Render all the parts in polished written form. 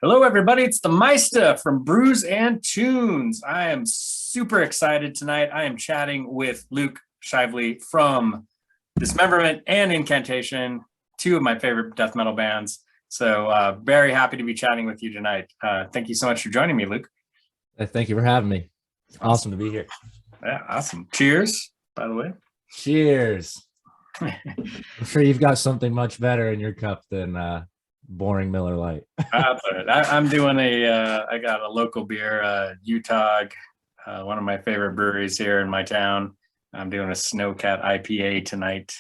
Hello, everybody. It's the Meista from Brews and Tunes. I am super excited tonight. I am chatting with Luke Shively from Dismemberment and Incantation, two of my favorite death metal bands. So very happy to be chatting with you tonight. Thank you so much for joining me, Luke. Thank you for having me. It's awesome to be here. Yeah, awesome. Cheers, by the way. Cheers. I'm sure you've got something much better in your cup than boring Miller Lite. I'm doing I got a local beer, Utah, one of my favorite breweries here in my town. I'm doing a Snowcat IPA tonight.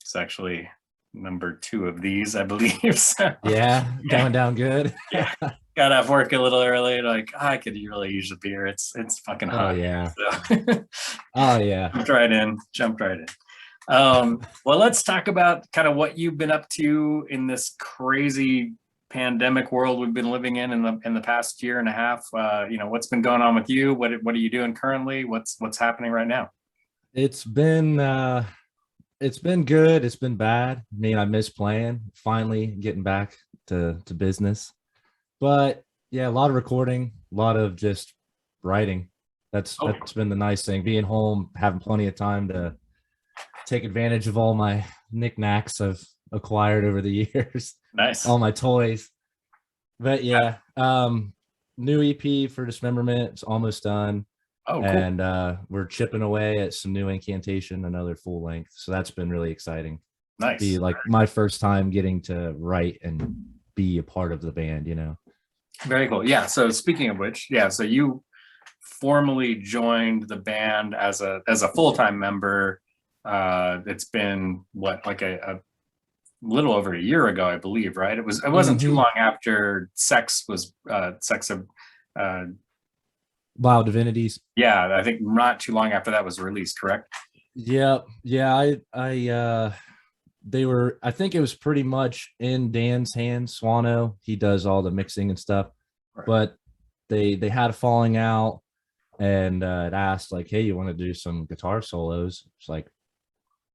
It's actually number 2 of these, I believe. So, yeah, going down good. Yeah, got off work a little early. Like I could really use a beer. It's fucking hot. Oh yeah. So. Oh yeah. Jumped right in. Well, let's talk about kind of what you've been up to in this crazy pandemic world we've been living in the past year and a half. What's been going on with you? What are you doing currently? What's happening right now? It's been good. It's been bad. I mean, I miss playing. Finally getting back to business. But yeah, a lot of recording, a lot of just writing. That's been the nice thing. Being home, having plenty of time to take advantage of all my knickknacks I've acquired over the years. Nice. All my toys. But yeah, new EP for Dismemberment. It's almost done. Oh, cool. And we're chipping away at some new Incantation, another full length. So that's been really exciting. Nice. Be like my first time getting to write and be a part of the band, Very cool. Yeah. So speaking of which, yeah, so you formally joined the band as a full-time member. It's been like a little over a year ago, I believe, right? It wasn't too long after Sex of Wild Divinities. Yeah, I think not too long after that was released, correct? Yeah. I think it was pretty much in Dan's hands. Swano, he does all the mixing and stuff. Right. But they had a falling out, and it asked like, hey, you want to do some guitar solos? It's like,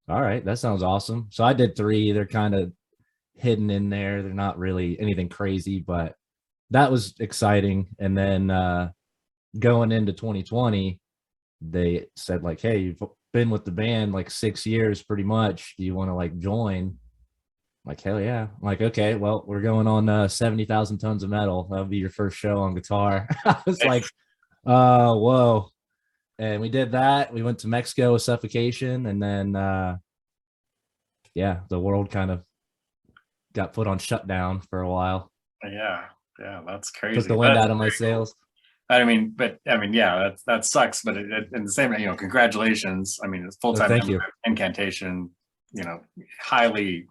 all right, that sounds awesome. So I did 3. They're kind of hidden in there. They're not really anything crazy, but that was exciting. And then going into 2020, they said like, hey, you've been with the band like 6 years pretty much. Do you want to like join? I'm like, hell yeah. I'm like, okay, well, we're going on 70,000 tons of metal. That'll be your first show on guitar. I was like, whoa. And we did that. We went to Mexico with Suffocation, and then the world kind of got put on shutdown for a while. Yeah, that's crazy. Took the wind out of my sails. I mean, yeah, that sucks. But in the same, congratulations. I mean, it's full-time member of Incantation. Highly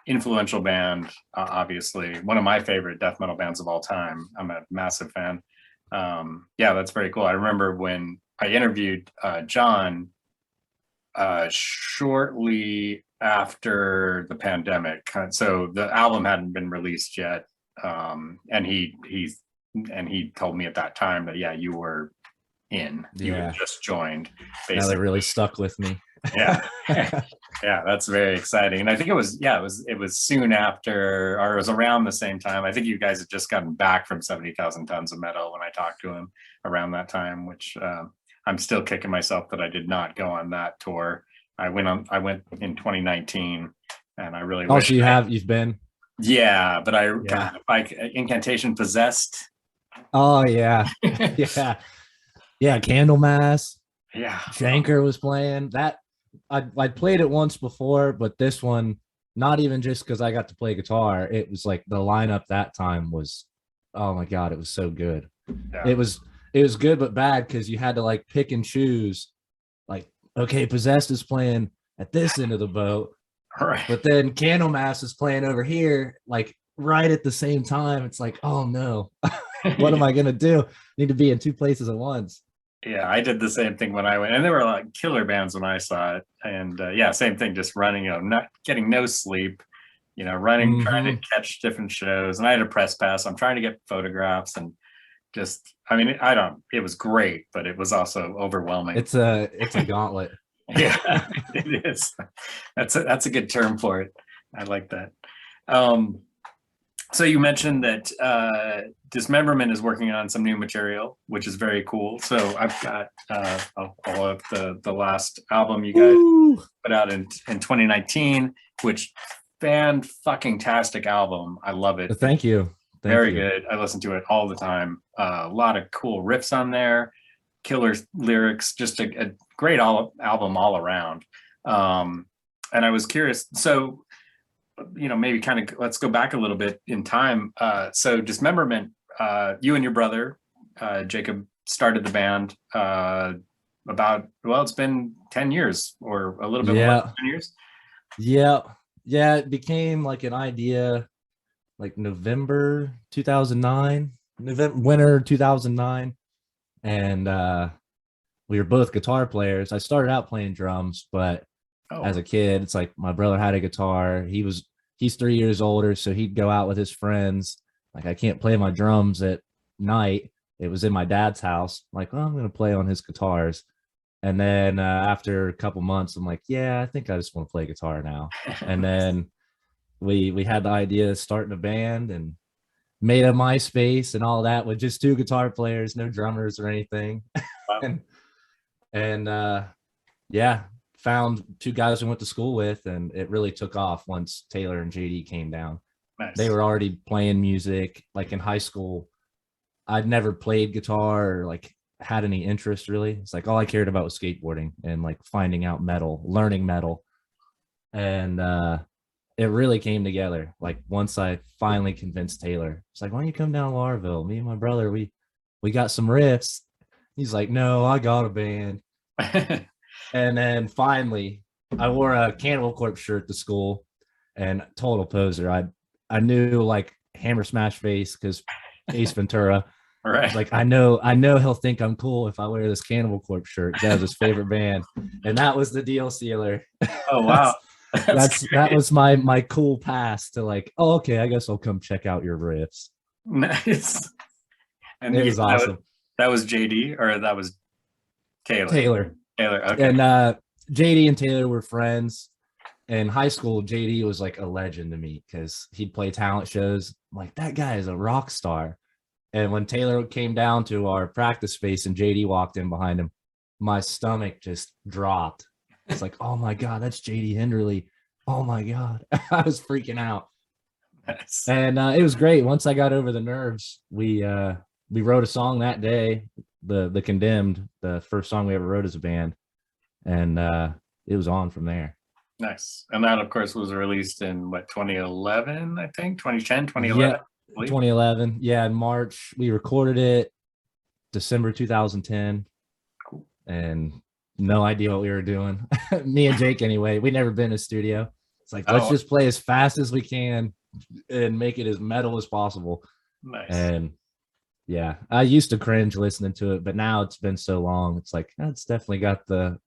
influential band. Obviously, one of my favorite death metal bands of all time. I'm a massive fan. That's very cool. I remember when I interviewed John shortly after the pandemic. So the album hadn't been released yet. And he told me at that time that, you were in. You had just joined. Basically. Now that really stuck with me. Yeah. Yeah, that's very exciting. And I think it was soon after, or it was around the same time. I think you guys had just gotten back from 70,000 tons of metal when I talked to him around that time, which I'm still kicking myself that I did not go on that tour. I went in 2019, and I really wish. So you've been? Yeah, but God, like Incantation Possessed. Oh yeah. Yeah, Candlemass. Yeah, Shanker was playing that. I'd played it once before, but this one, not even just because I got to play guitar. It was like the lineup that time was, oh my God, it was so good. Yeah. It was good but bad because you had to like pick and choose. Like, okay, Possessed is playing at this end of the boat, right? But then Candlemass is playing over here, like right at the same time. It's like, oh no, what am I gonna do? Need to be in 2 places at once. Yeah, I did the same thing when I went, and there were like killer bands when I saw it. And same thing, just running, not getting no sleep, running, trying to catch different shows. And I had a press pass. I'm trying to get photographs and just, it was great, but it was also overwhelming. It's a gauntlet. Yeah, it is. That's a good term for it. I like that. So you mentioned that Dismemberment is working on some new material, which is very cool. So I've got all of the last album you guys put out in 2019, which fan-fucking-tastic album. I love it. Thank you. Very good. I listen to it all the time. A lot of cool riffs on there, killer lyrics, just a great album all around. And I was curious, so maybe kind of let's go back a little bit in time. So Dismemberment, you and your brother Jacob started the band about, well, it's been 10 years or a little bit more than 10 years. Yeah, it became like an idea like November 2009, winter 2009, and we were both guitar players. I started out playing drums, but as a kid, it's like my brother had a guitar. He's 3 years older, so he'd go out with his friends. Like, I can't play my drums at night. It was in my dad's house. I'm like, well, I'm gonna play on his guitars. And then after a couple months, I'm like, yeah, I think I just want to play guitar now. And then we had the idea of starting a band and made a MySpace and all that with just 2 guitar players, no drummers or anything. Wow. and yeah, found 2 guys we went to school with, and it really took off once Taylor and JD came down. Nice. They were already playing music. Like in high school, I'd never played guitar or like had any interest really. It's like all I cared about was skateboarding and like finding out metal, learning metal. And it really came together. Like once I finally convinced Taylor, it's like, why don't you come down to Laurville? Me and my brother, we got some riffs. He's like, no, I got a band. And then finally, I wore a Cannibal Corpse shirt to school, and total poser. I knew like Hammer Smash Face because Ace Ventura. Right. Like I know he'll think I'm cool if I wear this Cannibal Corpse shirt. That was his favorite band, and that was the deal sealer. Oh wow, that was my cool pass to like, oh okay, I guess I'll come check out your riffs. Nice. And it was awesome. That was JD or that was Taylor. Okay. And JD and Taylor were friends. In high school, JD was like a legend to me because he'd play talent shows. I'm like, that guy is a rock star. And when Taylor came down to our practice space and JD walked in behind him, my stomach just dropped. It's like, oh my God, that's JD Henderly. Oh my God. I was freaking out. Nice. And it was great. Once I got over the nerves, we wrote a song that day, the Condemned, the first song we ever wrote as a band. And it was on from there. Nice. And that, of course, was released in what, 2011, I think? 2010, 2011? Yeah, 2011. Yeah, in March. We recorded it December 2010. Cool. And no idea what we were doing. Me and Jake, anyway. We'd never been in a studio. It's like, let's just play as fast as we can and make it as metal as possible. Nice. And yeah, I used to cringe listening to it, but now it's been so long. It's like, it's definitely got the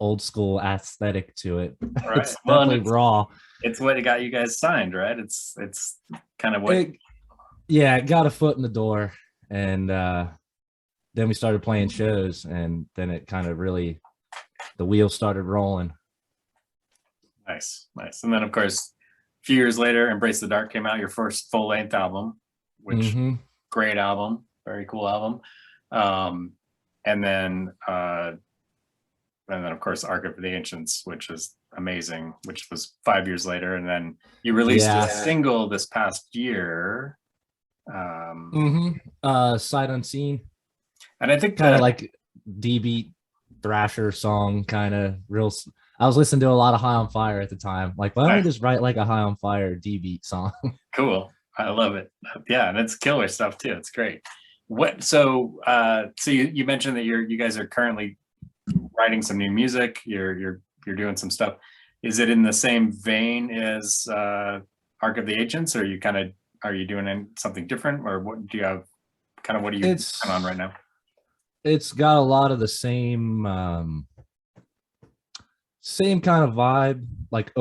old school aesthetic to it. Right. It's definitely raw. It's what got you guys signed, right? It's kind of what it got a foot in the door, and then we started playing shows, and then it kind of really, the wheels started rolling. Nice. And then of course a few years later, Embrace the Dark came out, your first full-length album, which great album, very cool album. And then of course Arc of the Ancients, which is amazing, which was 5 years later. And then you released a single this past year. Sight Unseen. And I think kind of like D-beat thrasher song, kind of real. I was listening to a lot of High on Fire at the time. Like, why don't we just write like a High on Fire D-beat song? Cool. I love it. Yeah, and it's killer stuff too. It's great. So you mentioned that you guys are currently writing some new music. You're doing some stuff. Is it in the same vein as Arc of the Ancients, or are you doing something different, or what do you have? What are you working on right now? It's got a lot of the same kind of vibe, like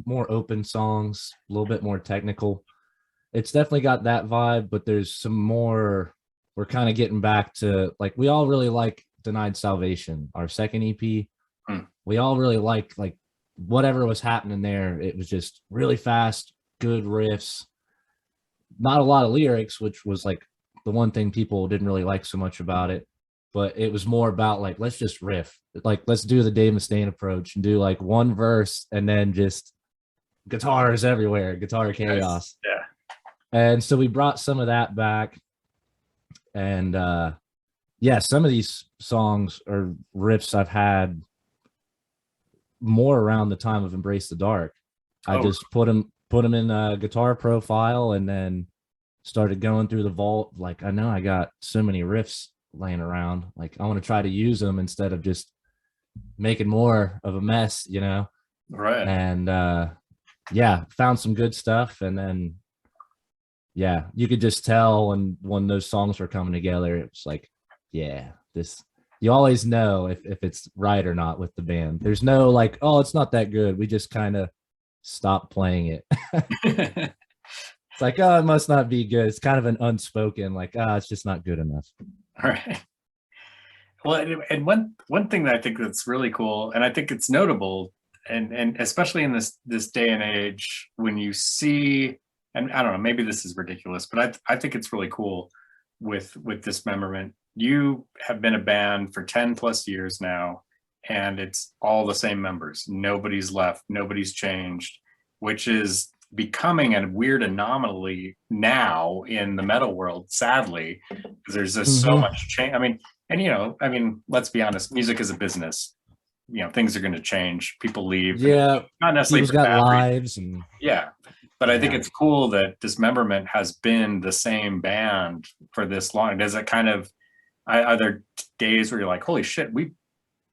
more open songs, a little bit more technical. It's definitely got that vibe, but there's some more. We're kind of getting back to, like, we all really like Denied Salvation, our second EP. We all really like whatever was happening there. It was just really fast, good riffs, not a lot of lyrics, which was like the one thing people didn't really like so much about it. But it was more about like, let's just riff, like let's do the Dave Mustaine approach and do like one verse and then just guitars everywhere, guitar chaos. Yeah. And so we brought some of that back. And yeah, some of these songs or riffs I've had more around the time of Embrace the Dark. I just put them in a guitar profile and then started going through the vault. Like, I know I got so many riffs laying around, like I want to try to use them instead of just making more of a mess, you know. Right. And yeah, found some good stuff. And then yeah, you could just tell when those songs were coming together, it was like, yeah, this, you always know if it's right or not with the band. There's no like, oh, it's not that good, we just kind of stop playing it. It's like, oh, it must not be good. It's kind of an unspoken like, it's just not good enough. All right. Well, and one thing that I think that's really cool, and I think it's notable, and especially in this day and age, when you see, and I don't know, maybe this is ridiculous, but I think it's really cool with Dismemberment. You have been a band for 10 plus years now, and it's all the same members. Nobody's left, nobody's changed, which is becoming a weird anomaly now in the metal world, sadly, because there's just so much change. I mean, let's be honest, music is a business. You know, things are going to change. People leave. Yeah, not necessarily. People's got lives, and yeah. But I think it's cool that Dismemberment has been the same band for this long. Does it kind of, are there days where you're like, holy shit, we've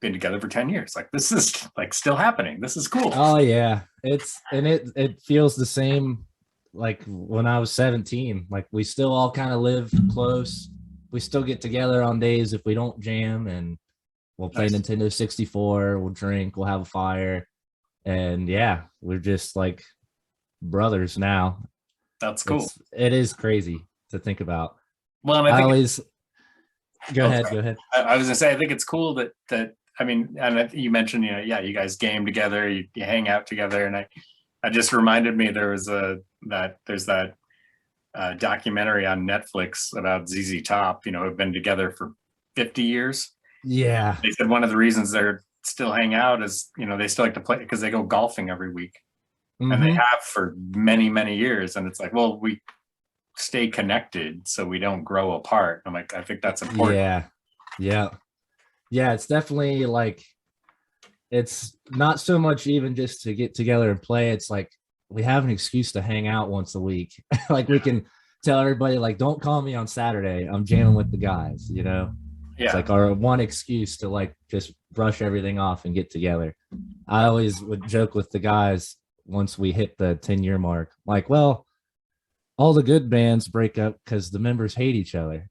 been together for 10 years. Like, this is like still happening. This is cool. Oh yeah. It feels the same like when I was 17. Like, we still all kind of live close. We still get together on days if we don't jam, and we'll play Nintendo 64, we'll drink, we'll have a fire. And yeah, we're just like brothers now. That's cool. It is crazy to think about. Well, I always go ahead. I was gonna say, I think it's cool that I mean, and you mentioned, you know, yeah, you guys game together, you hang out together, and I just reminded me there's that documentary on Netflix about ZZ Top, you know, who've been together for 50 years. Yeah. They said one of the reasons they're still hang out is, you know, they still like to play because they go golfing every week. And they have for many, many years. And it's like, well, we stay connected so we don't grow apart. I'm like, I think that's important. Yeah. It's definitely like, it's not so much even just to get together and play. It's like, we have an excuse to hang out once a week. Like, we can tell everybody, like, don't call me on Saturday, I'm jamming with the guys, you know? It's like our one excuse to like just brush everything off and get together. I always would joke with the guys once we hit the 10-year mark, like, well, all the good bands break up because the members hate each other.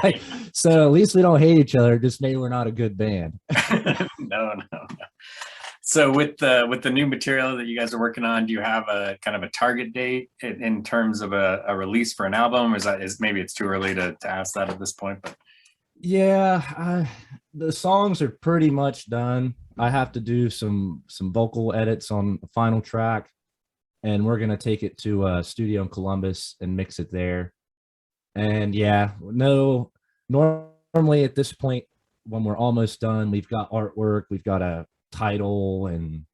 Like, so at least we don't hate each other, just maybe we're not a good band. No. So with the new material that you guys are working on, do you have a kind of a target date in terms of a release for an album? Or is maybe it's too early to ask that at this point? But yeah, the songs are pretty much done. I have to do some vocal edits on the final track, and we're gonna take it to a studio in Columbus and mix it there. And yeah, no, normally at this point, when we're almost done, we've got artwork, we've got a title and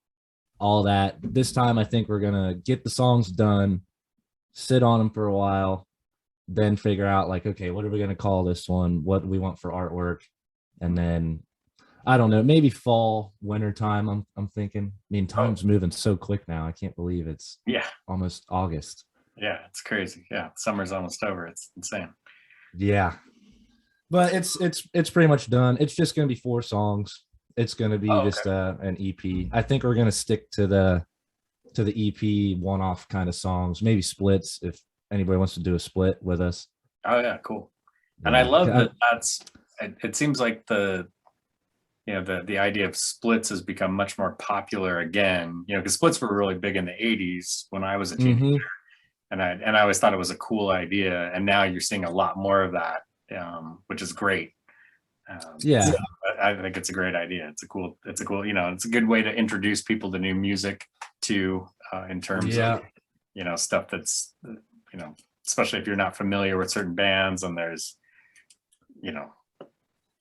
all that. This time I think we're gonna get the songs done, sit on them for a while, then figure out like, okay, what are we gonna call this one, what do we want for artwork, and then I don't know, maybe fall, winter time. I'm thinking. I mean, time's moving so quick now. I can't believe it's almost August. Yeah, it's crazy. Yeah, summer's almost over. It's insane. Yeah, but it's pretty much done. It's just gonna be 4 songs. It's gonna be just an EP. I think we're gonna stick to the EP one-off kind of songs, maybe splits if anybody wants to do a split with us. Oh yeah, cool. And I love that. It seems like the idea of splits has become much more popular again, you know, because splits were really big in the 80s when I was a teenager. And I always thought it was a cool idea, and now you're seeing a lot more of that, which is great. So I think it's a great idea. It's a cool, you know, it's a good way to introduce people to new music too, in terms of, you know, stuff that's, you know, especially if you're not familiar with certain bands and there's,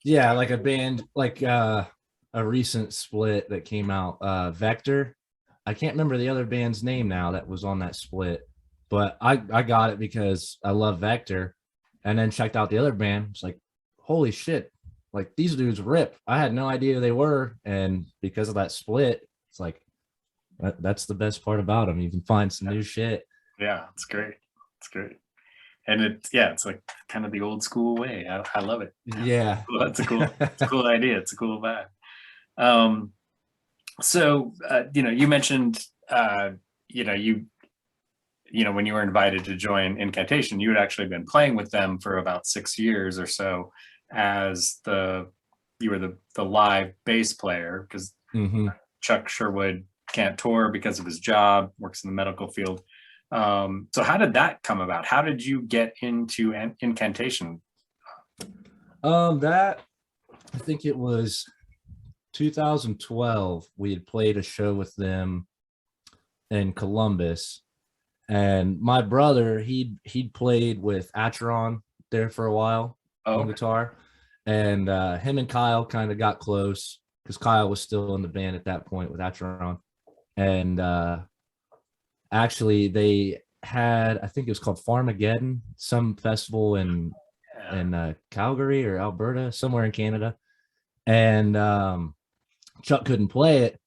Yeah, like a band, like a recent split that came out, Vector. I can't remember the other band's name now that was on that split, but I got it because I love Vector, and then checked out the other band. It's like, holy shit, like these dudes rip. I had no idea who they were, and because of that split, it's like that's the best part about them. You can find some new shit. Yeah, it's great. It's great. And it's like kind of the old school way. I love it. Yeah. It's a cool idea. It's a cool vibe. So, you mentioned, when you were invited to join Incantation, you had actually been playing with them for about 6 years or so as you were the live bass player, because Chuck Sherwood can't tour because of his job, works in the medical field. So how did that come about? How did you get into Incantation? That, I think it was 2012. We had played a show with them in Columbus, and my brother, he'd played with Acheron there for a while on guitar, and him and Kyle kind of got close because Kyle was still in the band at that point with Acheron, and actually they had, I think it was called Farmageddon, some festival in Calgary or Alberta, somewhere in Canada, and Chuck couldn't play it,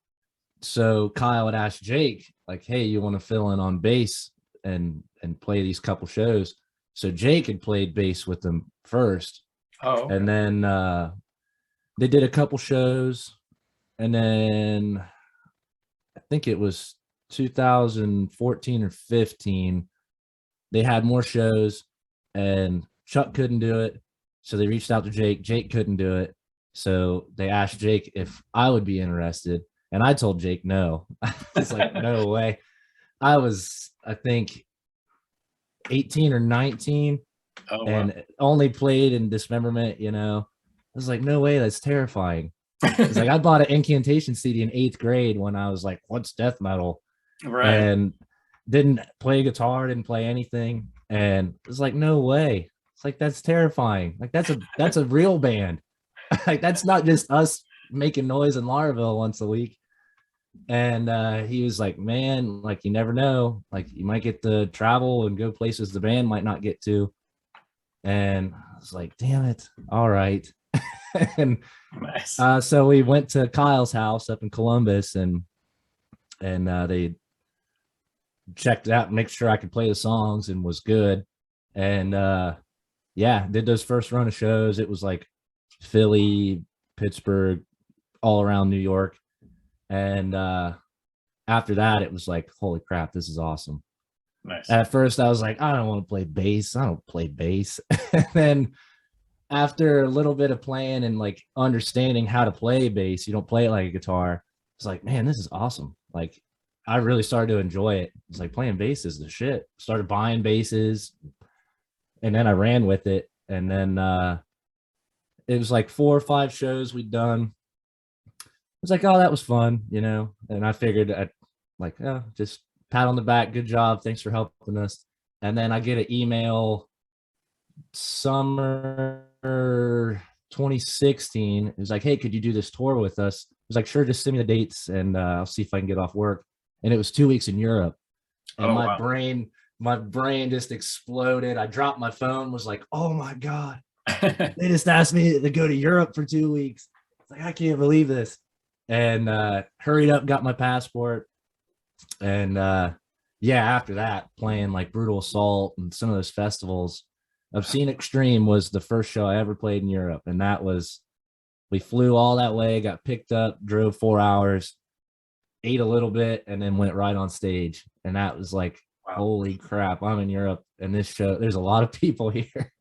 so Kyle had asked Jake, like, hey, you want to fill in on bass and play these couple shows? So Jake had played bass with them first, and then they did a couple shows, and then I think it was 2014 or 15, they had more shows, and Chuck couldn't do it, so they reached out to Jake. Jake couldn't do it, so they asked Jake if I would be interested, and I told Jake no. It's like, no way. I was, I think, 18 or 19, and only played in Dismemberment. I was like, no way, that's terrifying. It's like, I bought an Incantation CD in 8th grade when I was like, what's death metal? Right. And didn't play guitar, didn't play anything, and it was like, no way. It's like, that's terrifying. Like, that's a real band. Like, that's not just us making noise in Laravel once a week. And he was like, man, like, you never know, like, you might get to travel and go places the band might not get to. And I was like, damn it, all right. And nice. So we went to Kyle's house up in Columbus, and they checked it out and make sure I could play the songs and was good. And did those first run of shows. It was like Philly, Pittsburgh, all around New York. And after that, it was like, holy crap, this is awesome. Nice. At first I was like, I don't want to play bass. I don't play bass. And then after a little bit of playing and like understanding how to play bass, you don't play it like a guitar. It's like, man, this is awesome. Like, I really started to enjoy it. It's like, playing bass is the shit. Started buying basses, and then I ran with it. And then it was like 4 or 5 shows we'd done. I was like, oh, that was fun, and I figured I'd like, just pat on the back, good job, thanks for helping us. And then I get an email summer 2016. It was like, hey, could you do this tour with us? I was like, sure, just send me the dates and I'll see if I can get off work. And it was 2 weeks in Europe, and my brain just exploded. I dropped my phone, was like, oh my God, they just asked me to go to Europe for 2 weeks. It's like, I can't believe this. And hurried up, got my passport. And after that, playing like Brutal Assault and some of those festivals. Obscene Extreme was the first show I ever played in Europe, and that was, we flew all that way, got picked up, drove 4 hours, ate a little bit, and then went right on stage. And that was like, holy crap, I'm in Europe, and this show, there's a lot of people here.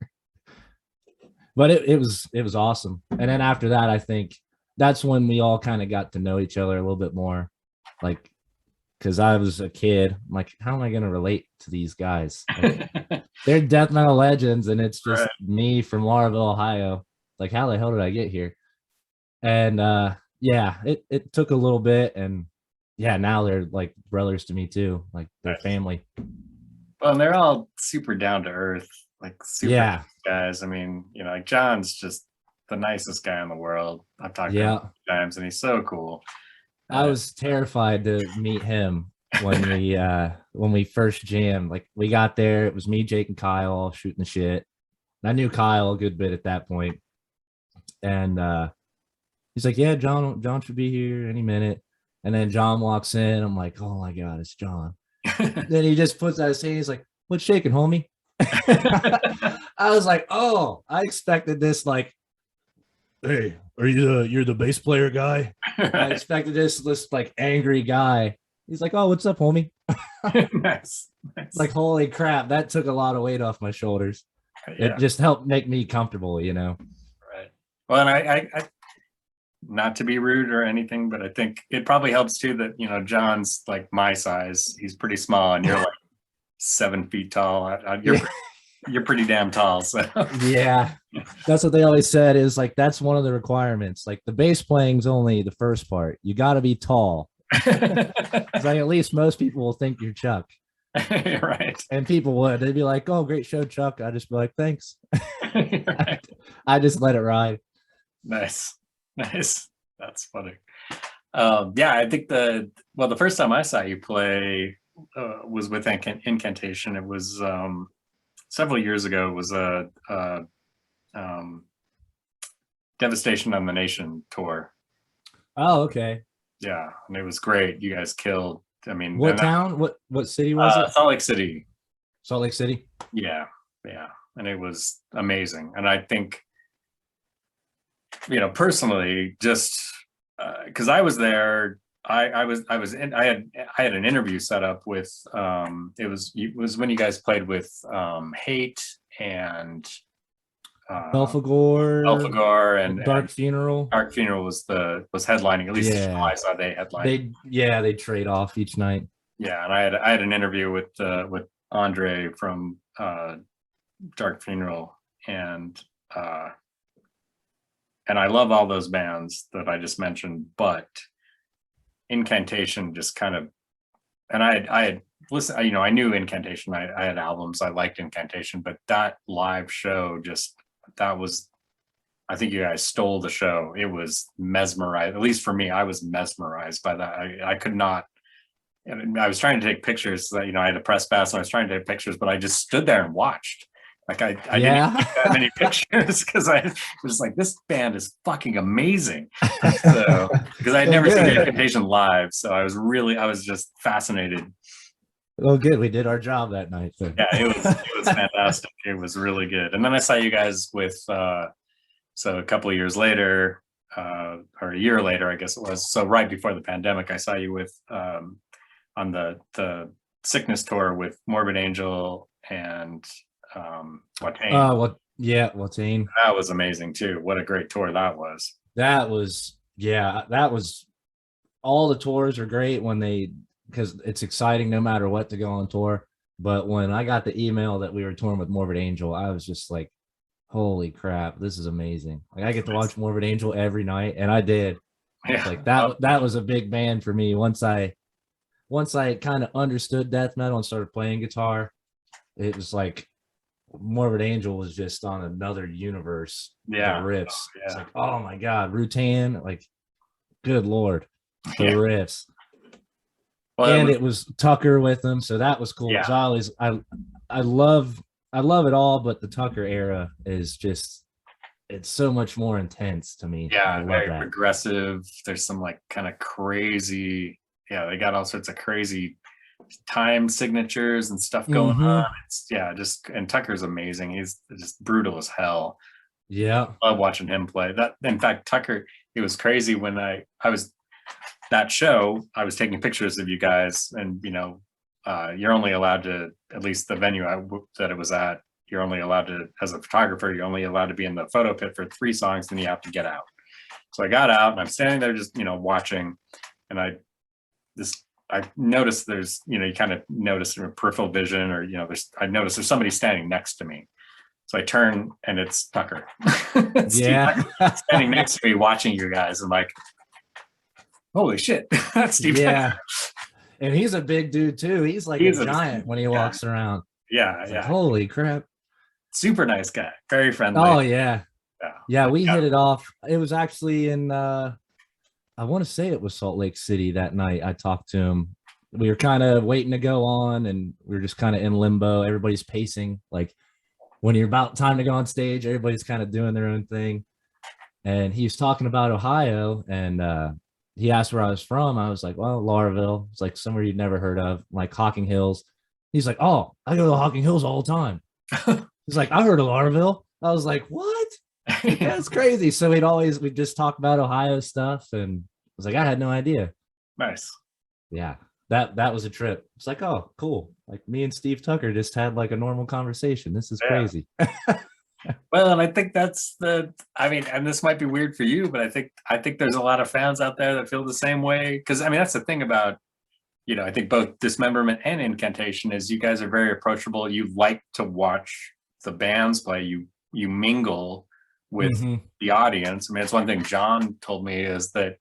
But it was awesome. And then after that, I think that's when we all kind of got to know each other a little bit more. Like, because I was a kid, I'm like, how am I going to relate to these guys? Like, they're death metal legends, and it's just me from Laravel, Ohio. Like, how the hell did I get here? And it took a little bit, and now they're like brothers to me too, like they're family. Well, and they're all super down to earth, like super Yeah. guys. I mean, you know, like John's just the nicest guy in the world. I've talked to him Yeah. a few times, and he's so cool. I was terrified to meet him when we first jammed. Like we got there, it was me, Jake, and Kyle all shooting the shit. And I knew Kyle a good bit at that point. And he's like, yeah, John should be here any minute. And then John walks in. I'm like, oh my God, it's John. Then he just puts out his hand. He's like, what's shaking, homie? I was like, oh, I expected this, like, hey, are you're the bass player guy? I expected this like angry guy. He's like, oh, what's up, homie? Nice. Like, holy crap, that took a lot of weight off my shoulders. Yeah. It just helped make me comfortable, you know. Right. Well, and I not to be rude or anything, but I think it probably helps too that, you know, John's like my size. He's pretty small, and you're like 7 feet tall. You're pretty damn tall. So yeah, that's what they always said, is like, that's one of the requirements. Like the bass playing's only the first part. You got to be tall. It's like, at least most people will think you're Chuck. Right. And people would. They'd be like, oh, great show, Chuck. I'd just be like, thanks. Right. I just let it ride. Nice. That's funny. Yeah, I think the first time I saw you play was with Incantation. It was several years ago. It was a Devastation on the Nation tour. Oh, okay. Yeah, and it was great. You guys killed. I mean, what town? What city was it? Salt Lake City. Salt Lake City. Yeah, and it was amazing. And I think, you know, personally, just because I was there, I had an interview set up with it was when you guys played with Hate and Belphegor and Dark Funeral. Dark Funeral was headlining, at least I saw they headlining. They trade off each night. Yeah, and I had an interview with Andre from Dark Funeral, and I love all those bands that I just mentioned, but Incantation just kind of, and I had listened, you know, I knew Incantation, I had albums, I liked Incantation, but that live show I think you guys stole the show. It was mesmerized, at least for me. I was mesmerized by that. I could not, and I was trying to take pictures, you know, I had a press pass, and I was trying to take pictures, but I just stood there and watched. Like I didn't take that many pictures because I was like, this band is fucking amazing. So because I had never seen Incantation live, so I was just fascinated. Oh, good. We did our job that night. So. Yeah, it was fantastic. It was really good. And then I saw you guys with so a couple of years later, or a year later, I guess it was. So right before the pandemic, I saw you with on the Sickness tour with Morbid Angel and Watain. Watain. That was amazing too. What a great tour that was. That was all the tours are great because it's exciting no matter what to go on tour. But when I got the email that we were touring with Morbid Angel, I was just like, holy crap, this is amazing. Like, I get to watch Morbid Angel every night, and I did. Yeah. Like that was a big band for me. Once I kind of understood death metal and started playing guitar, it was like Morbid Angel was just on another universe. Yeah. The riffs. Yeah. It's like, oh my God, Rutan, like, good Lord, the riffs. Well, and it was Tucker with them, so that was cool. Yeah. I love it all, but the Tucker era is just, it's so much more intense to me. Yeah, very progressive. There's some like kind of crazy, they got all sorts of crazy time signatures and stuff going on. It's and Tucker's amazing. He's just brutal as hell. Yeah, I love watching him play. That, in fact, Tucker, it was crazy when I was that show. I was taking pictures of you guys, and you know, you're only allowed to, at least the venue that it was at, you're only allowed to, as a photographer, you're only allowed to be in the photo pit for 3 songs, then you have to get out. So I got out and I'm standing there just, you know, watching, and I noticed there's, you know, you kind of notice in peripheral vision, or, you know, I noticed there's somebody standing next to me. So I turn and it's Tucker. Tucker standing next to me watching you guys. I'm like, holy shit, that's Steve. Yeah. And he's a big dude too. He's like a giant when he walks around. Yeah, It's yeah. like, holy crap. Super nice guy, very friendly. Oh yeah. Yeah, Yeah, we hit it off. It was actually in I want to say it was Salt Lake City that night. I talked to him. We were kind of waiting to go on, and we were just kind of in limbo. Everybody's pacing. Like when you're about time to go on stage, everybody's kind of doing their own thing. And he was talking about Ohio, and he asked where I was from. I was like, well, Lauraville. It's like somewhere you'd never heard of, like Hocking Hills. He's like, oh, I go to Hocking Hills all the time. He's like, I heard of Lauraville. I was like, what? That's crazy. So we'd just talk about Ohio stuff, and I was like, I had no idea. Nice. Yeah, that was a trip. It's like, oh, cool. Like me and Steve Tucker just had like a normal conversation. This is crazy. Well, and I think that's and this might be weird for you, but I think there's a lot of fans out there that feel the same way. Because I mean, that's the thing about, I think both Dismemberment and Incantation is you guys are very approachable. You like to watch the bands play. You mingle with the audience. I mean, it's one thing John told me is that,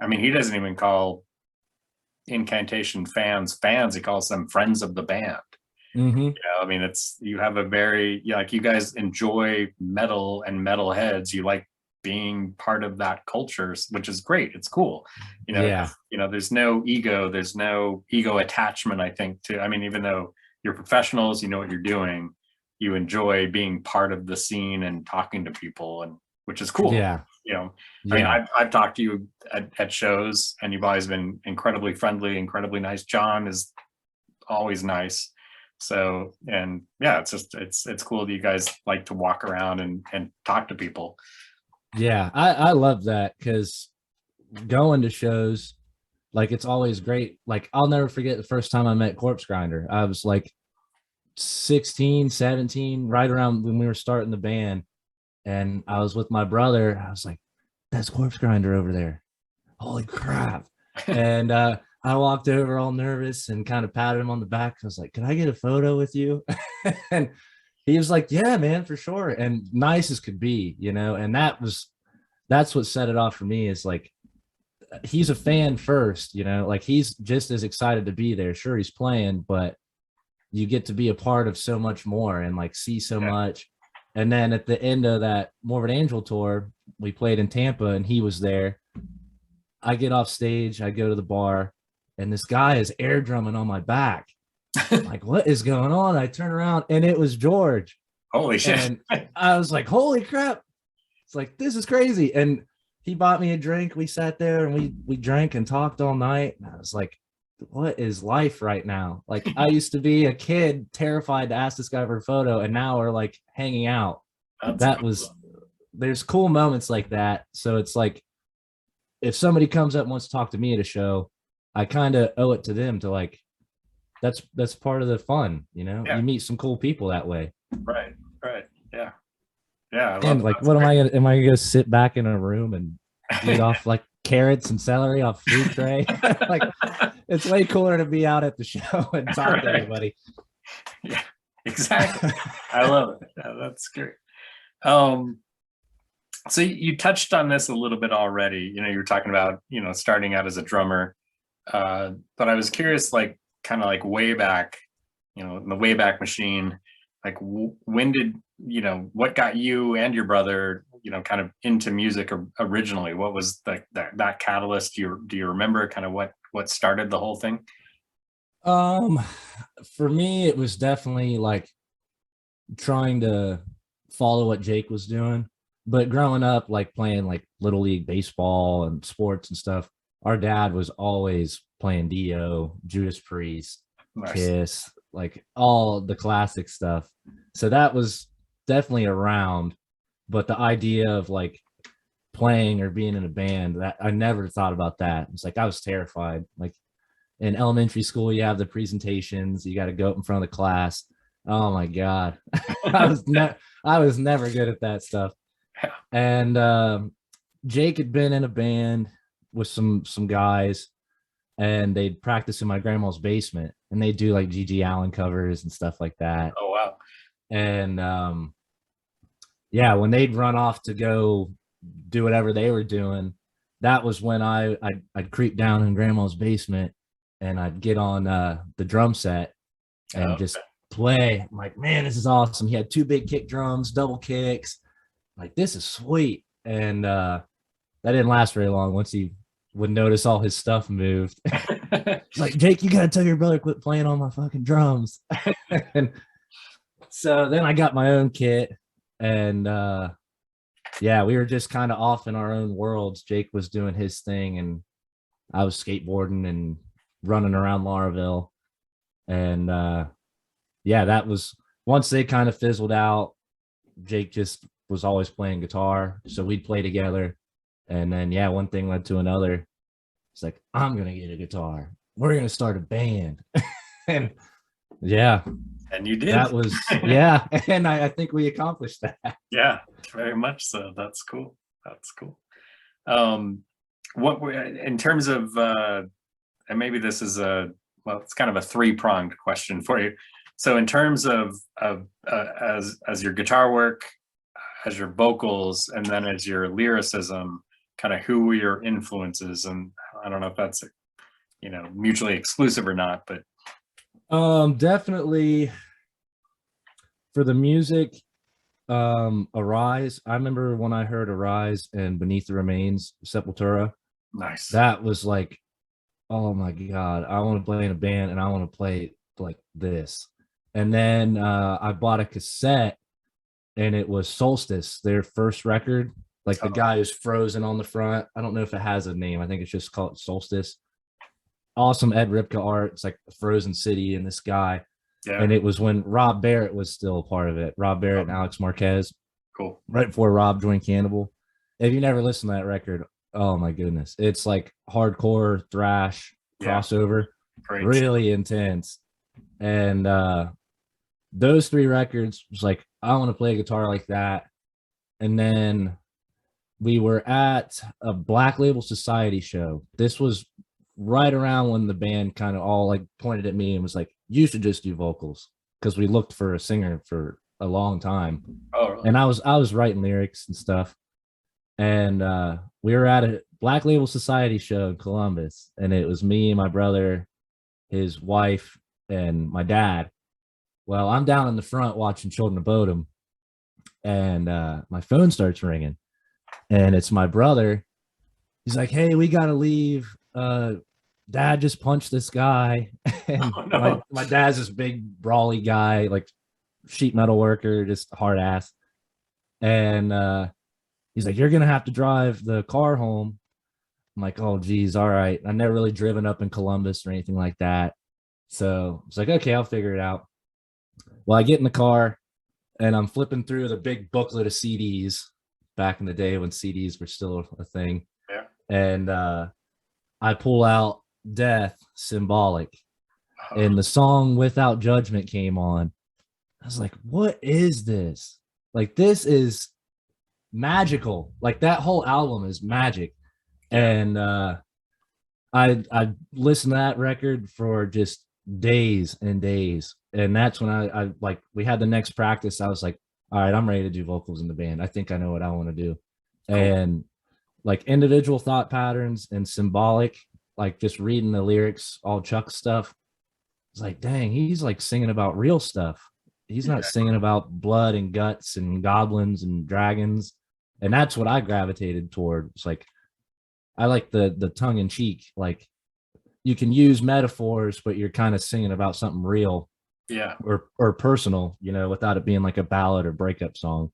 I mean, he doesn't even call Incantation fans. He calls them friends of the band. I mean, you have a very, like, you guys enjoy metal and metalheads. You like being part of that culture, which is great. It's cool. There's no ego. There's no ego attachment, I think, I mean, even though you're professionals, you know what you're doing, you enjoy being part of the scene and talking to people, and which is cool. I mean, I've talked to you at shows, and you've always been incredibly friendly, incredibly nice. John is always nice. So, and yeah, it's cool that you guys like to walk around and talk to people. Yeah, I love that, because going to shows, like, it's always great. Like, I'll never forget the first time I met Corpse Grinder. I was like 16, 17, right around when we were starting the band. And I was with my brother. I was like, that's Corpse Grinder over there. Holy crap. And I walked over all nervous and kind of patted him on the back. I was like, can I get a photo with you? And he was like, yeah, man, for sure. And nice as could be, and that's what set it off for me, is like, he's a fan first, like he's just as excited to be there. Sure, he's playing, but you get to be a part of so much more and like see so much. And then at the end of that Morbid Angel tour, we played in Tampa and he was there. I get off stage, I go to the bar, and this guy is air drumming on my back. Like, what is going on? I turn around and it was George. Holy shit. And I was like, holy crap. It's like, this is crazy. And he bought me a drink. We sat there and we drank and talked all night. And I was like, what is life right now? Like, I used to be a kid terrified to ask this guy for a photo, and now we're like hanging out. There's cool moments like that. So it's like, if somebody comes up and wants to talk to me at a show, I kind of owe it to them to, like, that's part of the fun, you meet some cool people that way. Right. Yeah. And like, what am I gonna sit back in a room and eat off like carrots and celery off food tray? Like, it's way cooler to be out at the show and talk to everybody. Yeah, exactly. I love it. That's great. So you touched on this a little bit already. You were talking about starting out as a drummer, but I was curious, like, kind of like way back, in the Wayback Machine, like when did what got you and your brother kind of into music originally? What was that catalyst? Do you remember kind of what started the whole thing? For me, it was definitely like trying to follow what Jake was doing. But growing up, like playing like Little League baseball and sports and stuff, our dad was always playing Dio, Judas Priest, Nice. Kiss, like all the classic stuff. So that was definitely around. But the idea of like playing or being in a band, that I never thought about that. It's like, I was terrified. Like in elementary school, you have the presentations, you got to go up in front of the class. Oh my God. I was never good at that stuff. And Jake had been in a band with some guys, and they'd practice in my grandma's basement, and they do like G.G. Allen covers and stuff like that. Oh wow. And yeah, when they'd run off to go do whatever they were doing, that was when I'd creep down in grandma's basement and I'd get on the drum set and just play. I'm like, man, this is awesome. He had 2 big kick drums, double kicks. I'm like, this is sweet. And that didn't last very long. Once he would notice all his stuff moved, he's like, Jake, you gotta tell your brother quit playing on my fucking drums. And so then I got my own kit, and yeah, we were just kind of off in our own worlds. Jake was doing his thing, and I was skateboarding and running around Lauraville. And yeah, that was once they kind of fizzled out. Jake just was always playing guitar, so we'd play together. And then yeah, one thing led to another. It's like, I'm gonna get a guitar. We're gonna start a band. And yeah, and you did. That was yeah, and I think we accomplished that. Yeah, very much so. That's cool. That's cool. What in terms of and maybe this is well, it's kind of a 3-pronged question for you. So in terms of as your guitar work, as your vocals, and then as your lyricism, kind of who were your influences? And I don't know if that's, you know, mutually exclusive or not, but definitely for the music, Arise. I remember when I heard Arise and Beneath the Remains, Sepultura. Nice. That was like, oh my God, I want to play in a band and I want to play like this. And then I bought a cassette, and it was Solstice, their first record. Like the guy is frozen on the front. I don't know if it has a name. I think it's just called Solstice. Awesome Ed Ripka art. It's like a frozen city and this guy. Yeah. And it was when Rob Barrett was still a part of it. Rob Barrett and Alex Marquez. Cool. Right before Rob joined Cannibal. If you never listened to that record, oh my goodness. It's like hardcore thrash crossover. Great. Really intense. And those 3 records was like, I want to play a guitar like that. And then we were at a Black Label Society show. This was right around when the band kind of all like pointed at me and was like, you should just do vocals, because we looked for a singer for a long time. Oh, really? And I was writing lyrics and stuff. And we were at a Black Label Society show in Columbus, and it was me and my brother, his wife, and my dad. Well, I'm down in the front watching Children of Bodom, and my phone starts ringing, and it's my brother. He's like, hey, we got to leave. Dad just punched this guy. And my dad's this big brawly guy, like sheet metal worker, just hard ass. And he's like, you're going to have to drive the car home. I'm like, oh, geez. All right. I've never really driven up in Columbus or anything like that. So it's like, okay, I'll figure it out. Well, I get in the car and I'm flipping through the big booklet of CDs back in the day when CDs were still a thing. Yeah. And I pull out Death, Symbolic, and the song Without Judgment came on. I was like, what is this? Like, this is magical. Like, that whole album is magic. And I listened to that record for just days and days. And that's when I like, we had the next practice. I was like, all right, I'm ready to do vocals in the band. I think I know what I want to do. Cool. And like Individual Thought Patterns and Symbolic, like just reading the lyrics, all Chuck stuff, it's like, dang, he's like singing about real stuff. He's not singing about blood and guts and goblins and dragons. And that's what I gravitated toward. It's like, I like the tongue in cheek. Like, you can use metaphors, but you're kind of singing about something real. Yeah. Or personal, you know, without it being like a ballad or breakup song.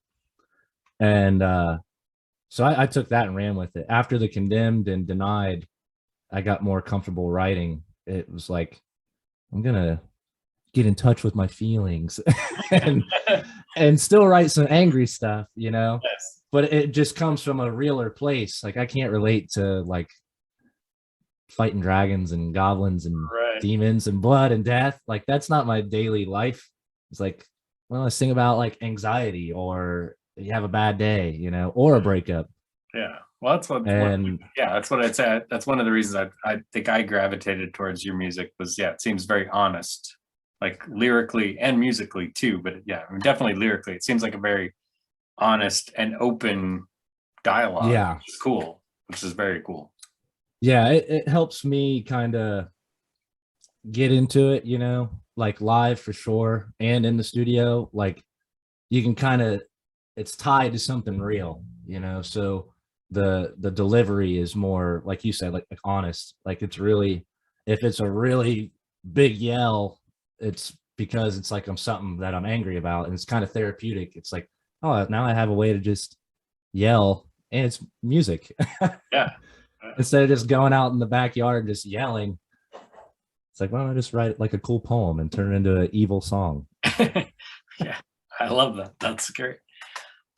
And so I took that and ran with it. After the Condemned and Denied, I got more comfortable writing. It was like, I'm gonna get in touch with my feelings and still write some angry stuff, you know. Yes. But it just comes from a realer place. Like, I can't relate to like fighting dragons and goblins and demons and blood and death. Like, that's not my daily life. It's like, well, I sing about like anxiety, or you have a bad day, you know, or a breakup. Yeah. Well, that's what that's what I'd say. That's one of the reasons I think I gravitated towards your music was, it seems very honest, like lyrically and musically too. But I mean, definitely lyrically, it seems like a very honest and open dialogue. Yeah. Which is cool, which is very cool. Yeah. It helps me kind of get into it, you know, like live for sure, and in the studio, like you can kind of, it's tied to something real, you know. So the delivery is more like you said, like honest. Like it's really, if it's a really big yell, it's because it's like I'm something that I'm angry about, and it's kind of therapeutic. It's like, oh, now I have a way to just yell, and it's music. Yeah. Instead of just going out in the backyard and just yelling, it's like, why don't I just write like a cool poem and turn it into an evil song? Yeah, I love that. That's great.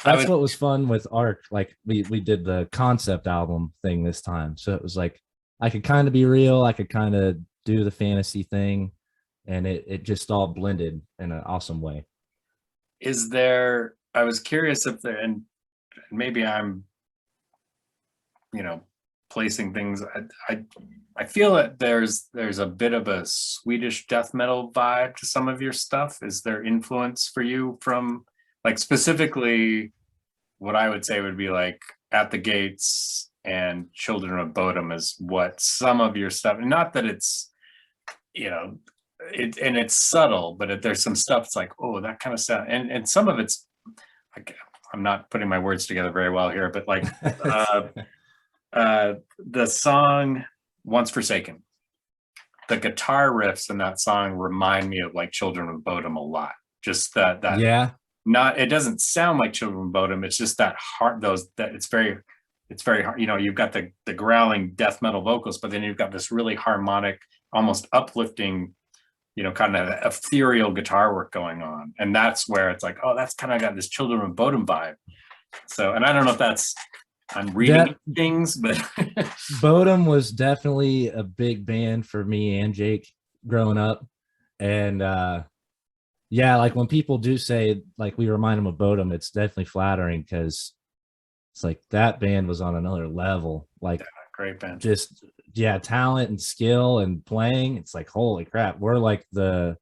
That's what was fun with Arc. Like we did the concept album thing this time, so it was like I could kind of be real, I could kind of do the fantasy thing, and it just all blended in an awesome way. Is there, I was curious if there, and maybe I'm, you know, placing things. I feel that there's a bit of a Swedish death metal vibe to some of your stuff. Is there influence for you from, like, specifically what I would say would be like At the Gates and Children of Bodom is what some of your stuff, not that it's, you know, and it's subtle, but there's some stuff it's like, oh, that kind of sound, and some of it's like, I'm not putting my words together very well here, but like the song Once Forsaken, the guitar riffs in that song remind me of like Children of Bodom a lot. Just that Yeah, not, it doesn't sound like Children of Bodom, it's just that heart, those, that it's very hard, you know. You've got the growling death metal vocals, but then you've got this really harmonic, almost uplifting, you know, kind of ethereal guitar work going on, and that's where it's like, oh, that's kind of got this Children of Bodom vibe. So, and I don't know if that's, I'm reading things, but Bodom was definitely a big band for me and Jake growing up. And yeah, like when people do say like we remind them of Bodom, it's definitely flattering, because it's like that band was on another level. Like, yeah, great band. Just, yeah, talent and skill and playing. It's like, holy crap, we're like the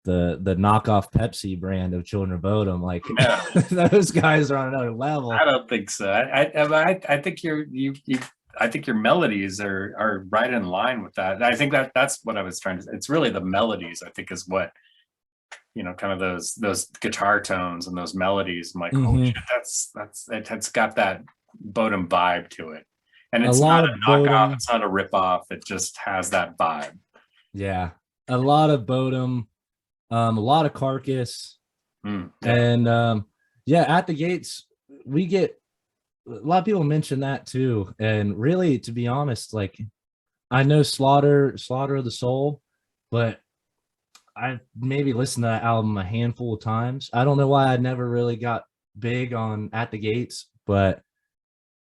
knockoff Pepsi brand of Children of Bodom. Like, no. Those guys are on another level. I don't think so. I think I think your melodies are right in line with that. I think that's what I was trying to say. It's really the melodies, I think, is what, you know, kind of those guitar tones and those melodies. I'm like, holy shit, it's got that Bodom vibe to it. And it's not a knockoff, it's not a ripoff, it just has that vibe. Yeah. A lot of Bodom, a lot of Carcass. Yeah. And yeah, At the Gates, we get a lot of people mention that too. And really, to be honest, like I know Slaughter of the Soul, but I've maybe listened to that album a handful of times. I don't know why I never really got big on At the Gates, but,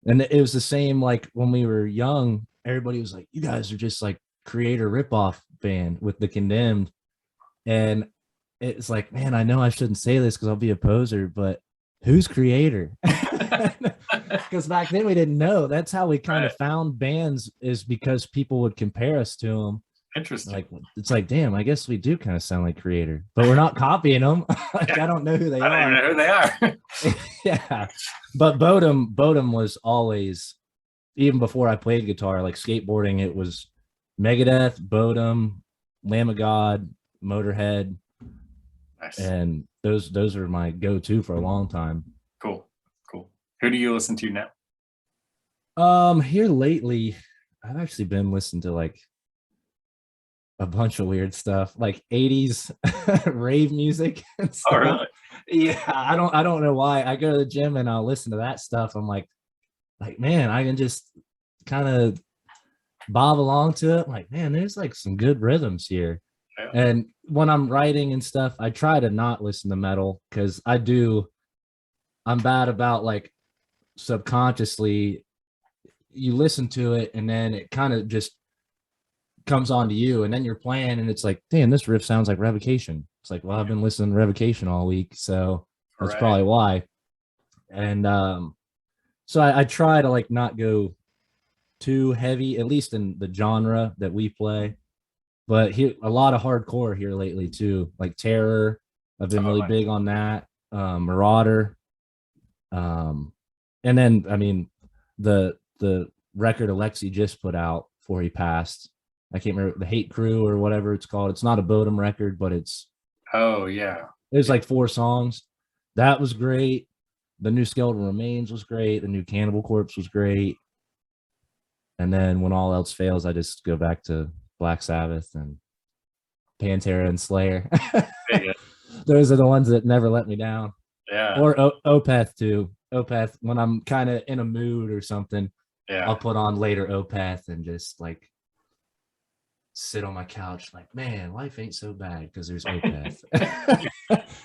and it was the same like when we were young, everybody was like, you guys are just like Creator ripoff band with The Condemned. And it's like, man, I know I shouldn't say this because I'll be a poser, but who's Creator? Because back then we didn't know. That's how we kind of found bands, is because people would compare us to them. Interesting. Like, it's like, damn, I guess we do kind of sound like Creator, but we're not copying them. Like, I don't know who they are. I don't even know who they are. Yeah, but Bodom was always, even before I played guitar, like skateboarding, it was Megadeth, Bodom, Lamb of God, Motorhead. Nice. And those are my go-to for a long time. Cool. Who do you listen to now? Here lately, I've actually been listening to like a bunch of weird stuff, like 80s rave music and stuff. Oh, really? Yeah, I don't know why. I go to the gym and I'll listen to that stuff. I'm like, man, I can just kind of bob along to it. I'm like, man, there's like some good rhythms here. Yeah. And when I'm writing and stuff, I try to not listen to metal, because I'm bad about like subconsciously you listen to it and then it kind of just comes on to you, and then you're playing and it's like, damn, this riff sounds like Revocation. It's like, well, I've been listening to Revocation all week, so that's probably why. And so I try to like not go too heavy, at least in the genre that we play. But here, a lot of hardcore here lately too, like Terror. I've been really big on that. Marauder. And then, I mean, the record Alexi just put out before he passed, I can't remember, the Hate Crew or whatever it's called. It's not a Bodum record, but Oh yeah. There's like 4 songs. That was great. The new Skeletal Remains was great. The new Cannibal Corpse was great. And then when all else fails, I just go back to Black Sabbath and Pantera and Slayer. Those are the ones that never let me down. Yeah. Or Opeth too. Opeth, when I'm kind of in a mood or something, I'll put on later Opeth and just like sit on my couch like, man, life ain't so bad because there's Opeth.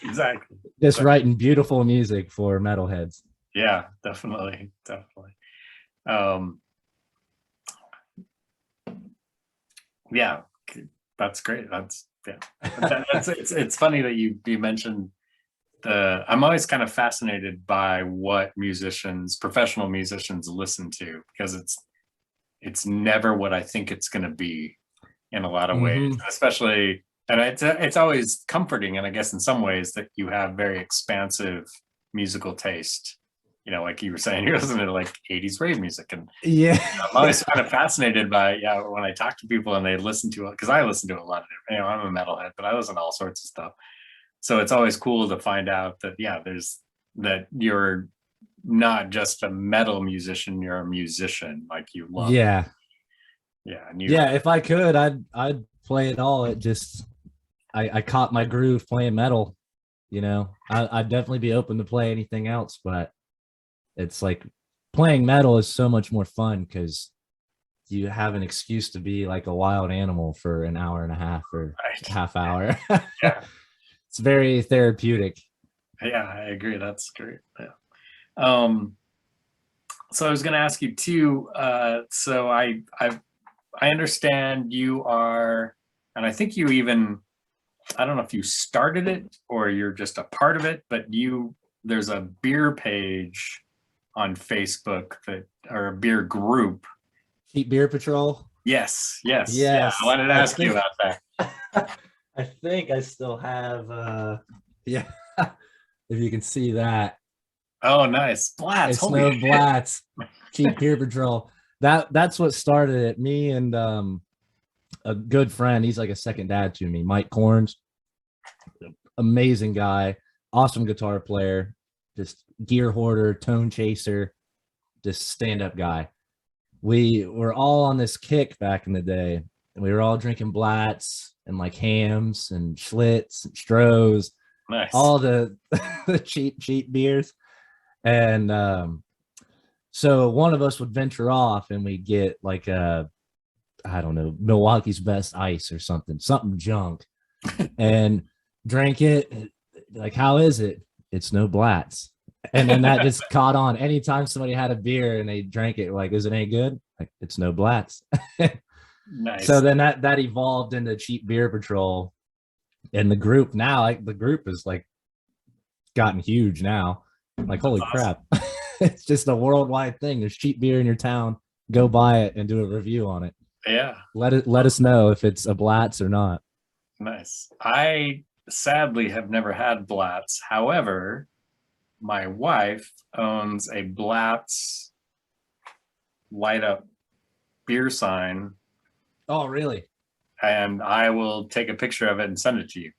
Exactly. Just writing beautiful music for metalheads. Yeah, definitely. Yeah, that's great. It's funny that you mentioned I'm always kind of fascinated by what professional musicians listen to, because it's never what I think it's going to be in a lot of ways, especially, and it's always comforting, and I guess in some ways, that you have very expansive musical taste. You know, like you were saying, you're listening to like 80s rave music, and I'm always kind of fascinated by when I talk to people and they listen to it, because I listen to a lot of it. I'm a metalhead, but I listen to all sorts of stuff. So it's always cool to find out that that you're not just a metal musician, you're a musician, like you love. Yeah. And if I could, I'd play it all. It just I caught my groove playing metal. I'd definitely be open to play anything else, but it's like playing metal is so much more fun because you have an excuse to be like a wild animal for an hour and a half or half hour. Yeah. It's very therapeutic. Yeah, I agree. That's great. Yeah. So I was going to ask you too. So I understand you are, and I think you even, I don't know if you started it or you're just a part of it, but there's a beer page on Facebook or a beer group. Cheap Beer Patrol. Yes. Yeah, I wanted to ask you about that. I think I still have if you can see that. Oh, nice. Blatz. It's no Blatz. Cheap Beer Patrol. That's what started it. Me and a good friend, he's like a second dad to me, Mike Corns. Amazing guy, awesome guitar player, just gear hoarder, tone chaser, just stand-up guy. We were all on this kick back in the day, and we were all drinking Blatz and like Hams and Schlitz and Strohs, nice. All the cheap beers. And so one of us would venture off and we'd get like I don't know, Milwaukee's Best Ice or something junk, and drink it. Like, how is it? It's no Blatz. And then that just caught on. Anytime somebody had a beer and they drank it, like, is it any good? Like, it's no Blatz. Nice. So then that evolved into Cheap Beer Patrol, and the group now, like, the group is like gotten huge now. Like, holy crap. It's just a worldwide thing. There's cheap beer in your town. Go buy it and do a review on it. Yeah. Let us know if it's a Blatz or not. Nice. I sadly have never had Blatz. However, my wife owns a Blatz light up beer sign. Oh, really? And I will take a picture of it and send it to you.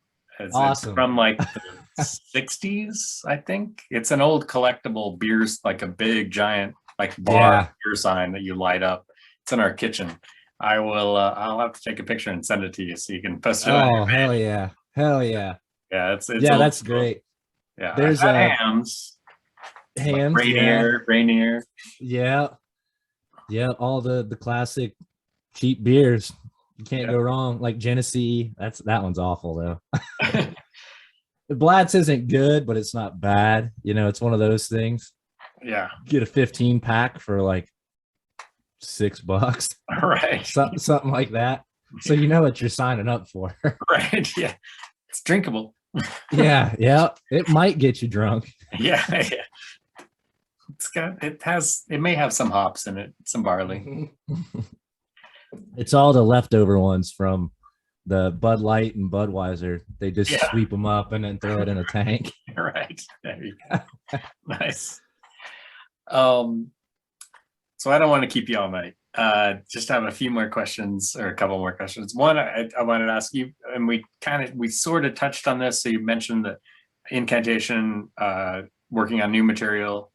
Awesome. It's from like the 60s, I think. It's an old collectible beers, like a big giant like bar beer sign that you light up. It's in our kitchen. I'll have to take a picture and send it to you so you can post it. Oh, hell yeah. Yeah, it's that's great. Yeah, there's Hams, like Rainier. Yeah, all the classic cheap beers. You can't go wrong. Like Genesee, that one's awful though. The Blatz isn't good, but it's not bad. It's one of those things. Yeah, get a 15 pack for like $6, right? Something like that. So you know what you're signing up for. Right? Yeah, it's drinkable. Yeah, it might get you drunk. Yeah. It may have some hops in it, some barley. It's all the leftover ones from the Bud Light and Budweiser. They just sweep them up and then throw it in a tank. Right. There you go. Nice. So I don't want to keep you all night. Just have a few more questions, or a couple more questions. One, I wanted to ask you, and we sort of touched on this. So you mentioned that Incantation, working on new material.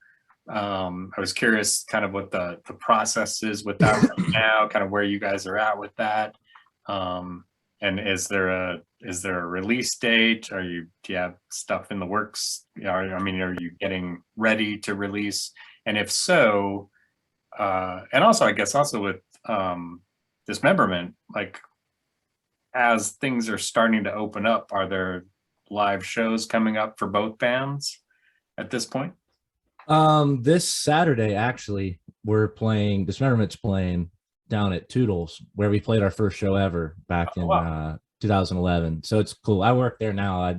I was curious kind of what the process is with that right now, kind of where you guys are at with that. And is there a release date? Do you have stuff in the works? Are you getting ready to release? And if so, and also I guess also with Dismemberment, like as things are starting to open up, are there live shows coming up for both bands at this point? This Saturday, actually, Dismemberment's playing down at Toodles, where we played our first show ever back in 2011. So it's cool. I work there now. I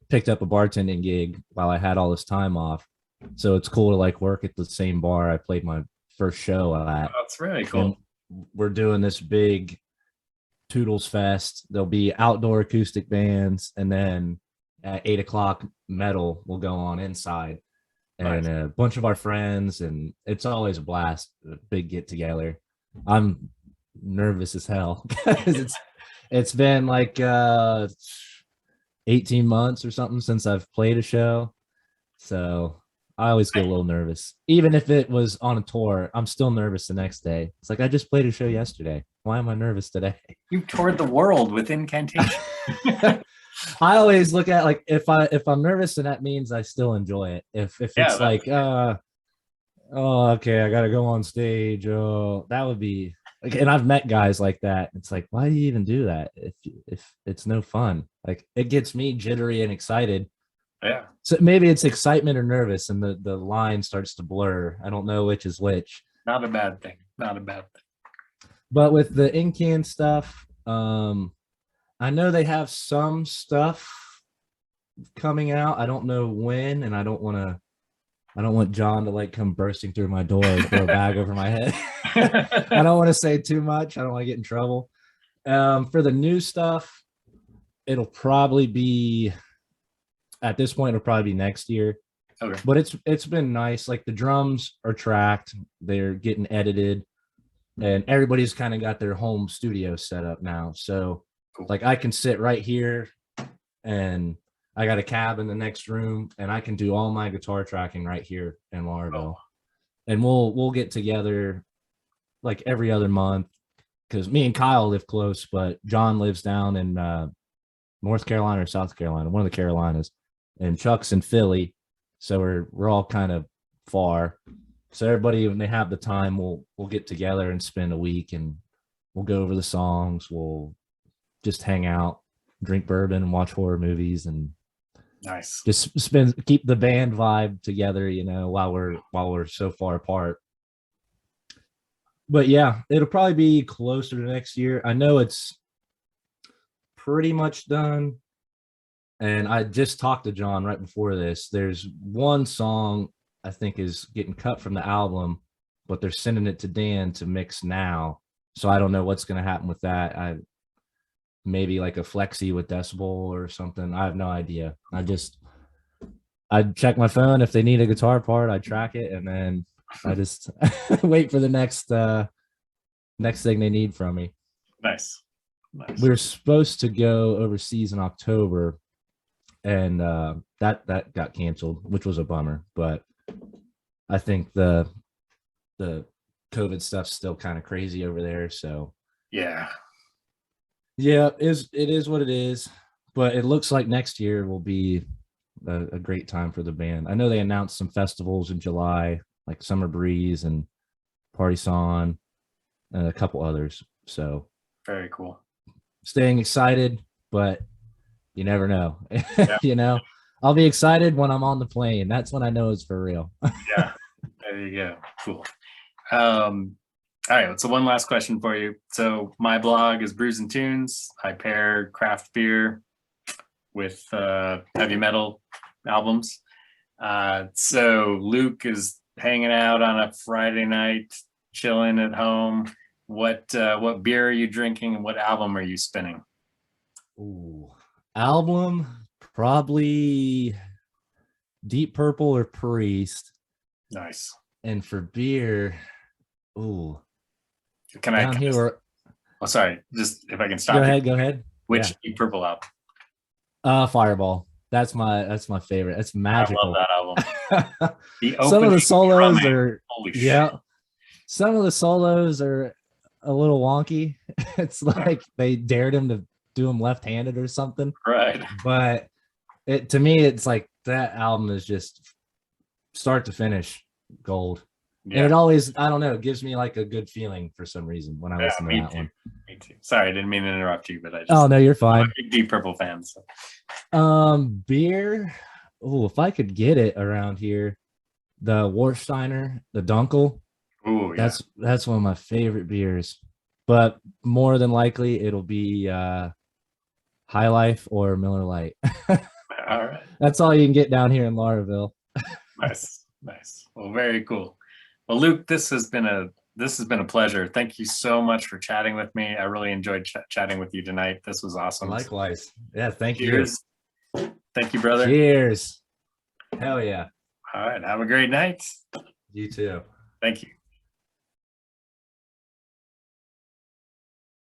picked up a bartending gig while I had all this time off. So it's cool to like work at the same bar I played my first show at. That's really cool. And we're doing this big Toodles Fest. There'll be outdoor acoustic bands, and then at 8 o'clock metal will go on inside. And a bunch of our friends, and it's always a blast, a big get together. I'm nervous as hell because it's been like 18 months or something since I've played a show. So I always get a little nervous. Even if it was on a tour, I'm still nervous the next day. It's like, I just played a show yesterday. Why am I nervous today? You toured the world with Incantation. I always look at like, if I'm nervous, then that means I still enjoy it. If it's like, oh, okay, I gotta go on stage. Oh, that would be like, and I've met guys like that. It's like, why do you even do that if it's no fun? Like, it gets me jittery and excited. Yeah. So maybe it's excitement or nervous, and the line starts to blur. I don't know which is which. Not a bad thing. Not a bad thing. But with the Incan stuff, I know they have some stuff coming out. I don't know when, and I don't want John to like come bursting through my door and throw a bag over my head. I don't want to say too much. I don't want to get in trouble. For the new stuff, it'll probably be, at this point, it'll probably be next year. Okay. But it's been nice. Like, the drums are tracked, they're getting edited, and everybody's kind of got their home studio set up now. So cool. Like, I can sit right here, and I got a cab in the next room, and I can do all my guitar tracking right here in Laurelville. And we'll get together like every other month, because me and Kyle live close, but John lives down in North Carolina or South Carolina, one of the Carolinas, and Chuck's in Philly. So we're all kind of far. So everybody, when they have the time, we'll get together and spend a week, and we'll go over the songs. We'll just hang out, drink bourbon, and watch horror movies, and nice. Just keep the band vibe together, while we're so far apart. But yeah, it'll probably be closer to next year. I know it's pretty much done. And I just talked to John right before this. There's one song I think is getting cut from the album, but they're sending it to Dan to mix now. So I don't know what's going to happen with that. Maybe like a flexi with decibel or something. I have no idea. I check my phone. If they need a guitar part, I track it, and then I just wait for the next thing they need from me. Nice. We're supposed to go overseas in October, and that got canceled, which was a bummer. But I think the COVID stuff's still kind of crazy over there. So yeah, it is what it is. But it looks like next year will be a great time for the band. I know they announced some festivals in July, like Summer Breeze and Party Son, and a couple others. So very cool. Staying excited, but you never know. Yeah. I'll be excited when I'm on the plane. That's when I know it's for real. Yeah, there you go. Cool. All right, so one last question for you. So my blog is Brews and Tunes. I pair craft beer with heavy metal albums. So Luke is hanging out on a Friday night, chilling at home. What beer are you drinking, and what album are you spinning? Ooh, album, probably Deep Purple or Priest. Nice. And for beer, ooh, Can I? Down here, oh, sorry. Just if I can stop. Go ahead. Which Deep Purple album? Fireball. That's my favorite. It's magical. I love that album. Some of the solos are holy shit. yeah. Some of the solos are a little wonky. It's like they dared him to do them left-handed or something. Right. But to me, it's like that album is just start to finish gold. Yeah. And it always, I don't know, it gives me like a good feeling for some reason when I listen to that one. Me too. Sorry, I didn't mean to interrupt you, but I just oh no, you're fine. I'm a big Deep Purple fan. So. Beer. Oh, if I could get it around here, the Warsteiner, the Dunkel. Ooh, yeah. That's one of my favorite beers. But more than likely it'll be High Life or Miller Lite. All right. That's all you can get down here in Lauraville. Nice. Well, very cool. Well, Luke, this has been a pleasure. Thank you so much for chatting with me. I really enjoyed chatting with you tonight. This was awesome. Likewise. Yeah, thank Cheers. You. Thank you, brother. Cheers. Hell yeah. All right. Have a great night. You too. Thank you.